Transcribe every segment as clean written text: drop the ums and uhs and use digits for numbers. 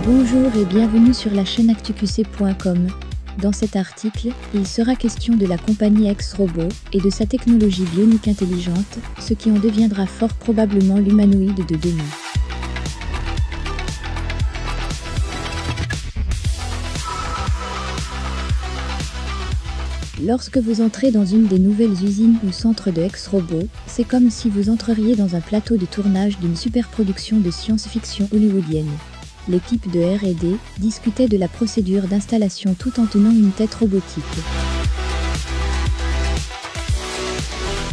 Bonjour et bienvenue sur la chaîne actuqc.com. Dans cet article, il sera question de la compagnie X-Robot et de sa technologie bionique intelligente, ce qui en deviendra fort probablement l'humanoïde de demain. Lorsque vous entrez dans une des nouvelles usines ou centres de X-Robot, c'est comme si vous entreriez dans un plateau de tournage d'une superproduction de science-fiction hollywoodienne. L'équipe de R&D discutait de la procédure d'installation tout en tenant une tête robotique.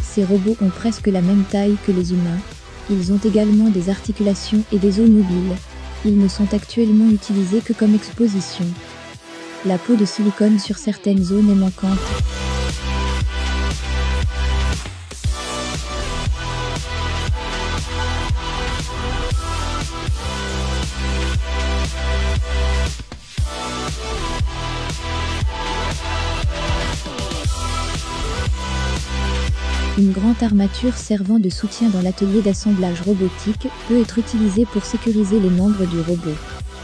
Ces robots ont presque la même taille que les humains. Ils ont également des articulations et des os mobiles. Ils ne sont actuellement utilisés que comme exposition. La peau de silicone sur certaines zones est manquante. Une grande armature servant de soutien dans l'atelier d'assemblage robotique peut être utilisée pour sécuriser les membres du robot.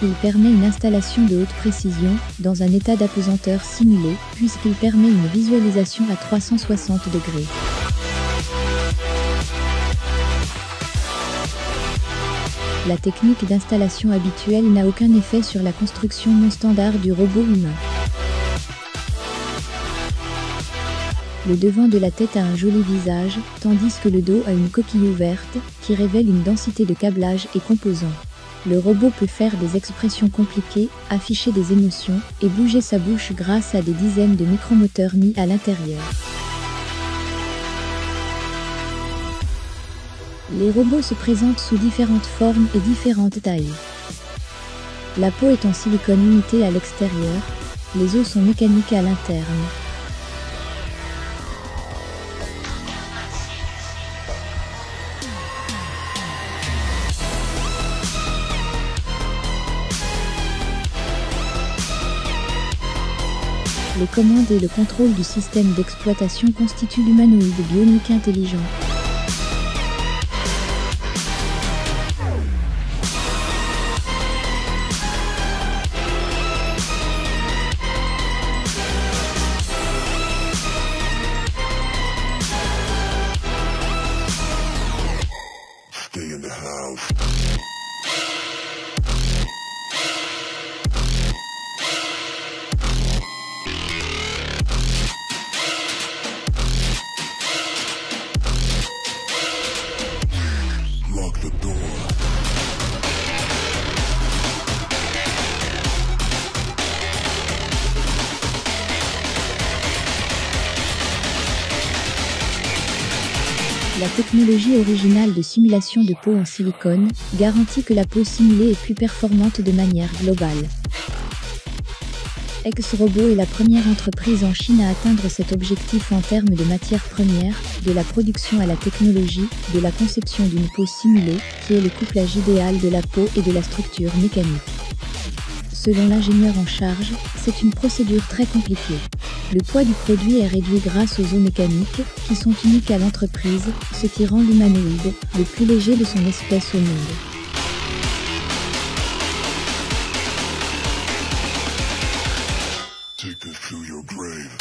Il permet une installation de haute précision, dans un état d'apesanteur simulé, puisqu'il permet une visualisation à 360 degrés. La technique d'installation habituelle n'a aucun effet sur la construction non standard du robot humain. Le devant de la tête a un joli visage, tandis que le dos a une coquille ouverte, qui révèle une densité de câblage et composants. Le robot peut faire des expressions compliquées, afficher des émotions, et bouger sa bouche grâce à des dizaines de micromoteurs mis à l'intérieur. Les robots se présentent sous différentes formes et différentes tailles. La peau est en silicone unité à l'extérieur, les os sont mécaniques à l'interne. Les commandes et le contrôle du système d'exploitation constituent l'humanoïde bionique intelligent. Stay in the house. Lock the door. La technologie originale de simulation de peau en silicone garantit que la peau simulée est plus performante de manière globale. X-Robot est la première entreprise en Chine à atteindre cet objectif en termes de matières premières, de la production à la technologie, de la conception d'une peau simulée, qui est le couplage idéal de la peau et de la structure mécanique. Selon l'ingénieur en charge, c'est une procédure très compliquée. Le poids du produit est réduit grâce aux os mécaniques, qui sont uniques à l'entreprise, ce qui rend l'humanoïde le plus léger de son espèce au monde. Take us to your grave.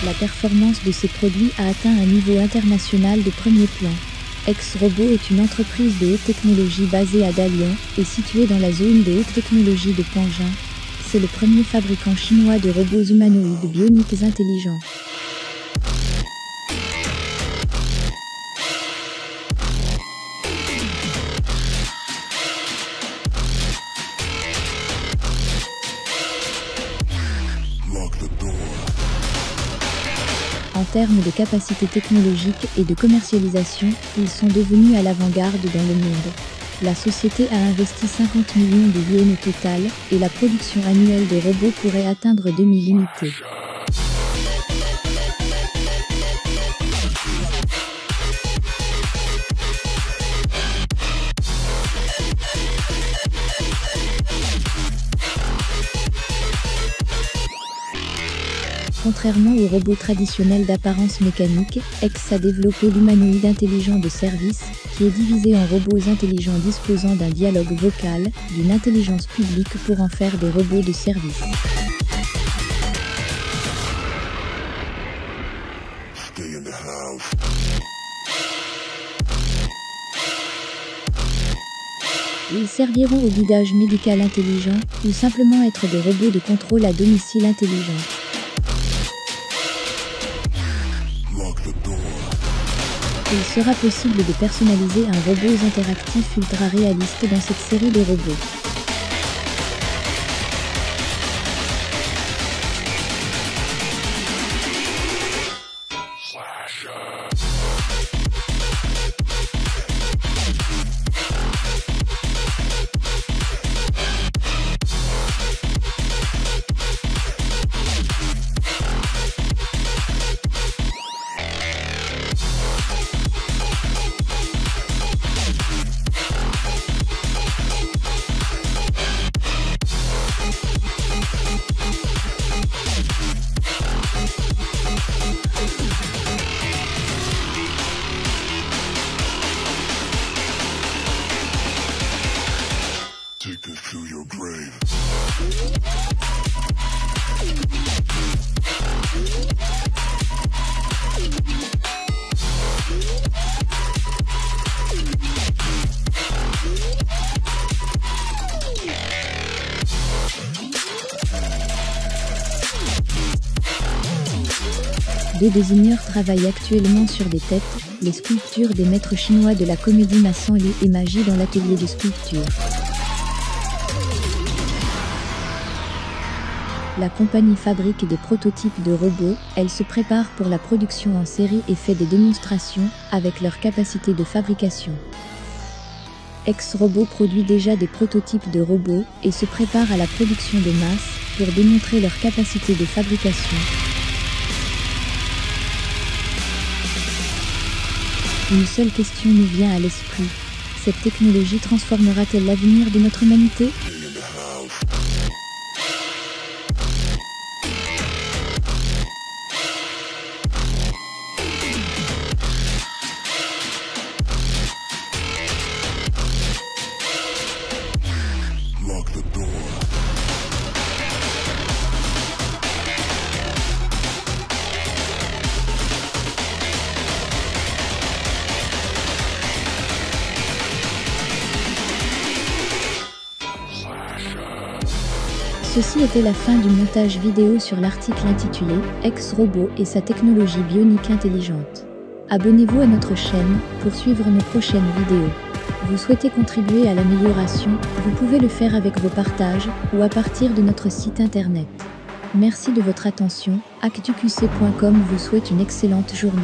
La performance de ces produits a atteint un niveau international de premier plan. X-Robot est une entreprise de haute technologie basée à Dalian et située dans la zone de haute technologie de Panjin. C'est le premier fabricant chinois de robots humanoïdes bioniques intelligents. En termes de capacité technologique et de commercialisation, ils sont devenus à l'avant-garde dans le monde. La société a investi 50 millions de yens au total, et la production annuelle de robots pourrait atteindre 2000 unités. Contrairement aux robots traditionnels d'apparence mécanique, X a développé l'humanoïde intelligent de service, qui est divisé en robots intelligents disposant d'un dialogue vocal, d'une intelligence publique pour en faire des robots de service. Stay in the house. Ils serviront au guidage médical intelligent, ou simplement être des robots de contrôle à domicile intelligents. Il sera possible de personnaliser un robot interactif ultra réaliste dans cette série de robots. Take this to your grave. Deux désigneurs travaillent actuellement sur des têtes, les sculptures des maîtres chinois de la comédie Maçon Li et Magie dans l'atelier de sculpture. La compagnie fabrique des prototypes de robots, elle se prépare pour la production en série et fait des démonstrations avec leur capacité de fabrication. X-Robot produit déjà des prototypes de robots et se prépare à la production de masse pour démontrer leur capacité de fabrication. Une seule question nous vient à l'esprit. Cette technologie transformera-t-elle l'avenir de notre humanité ? Lock the door. Ceci était la fin du montage vidéo sur l'article intitulé « X-Robot et sa technologie bionique intelligente ». Abonnez-vous à notre chaîne pour suivre nos prochaines vidéos. Vous souhaitez contribuer à l'amélioration, vous pouvez le faire avec vos partages ou à partir de notre site internet. Merci de votre attention, actuqc.com vous souhaite une excellente journée.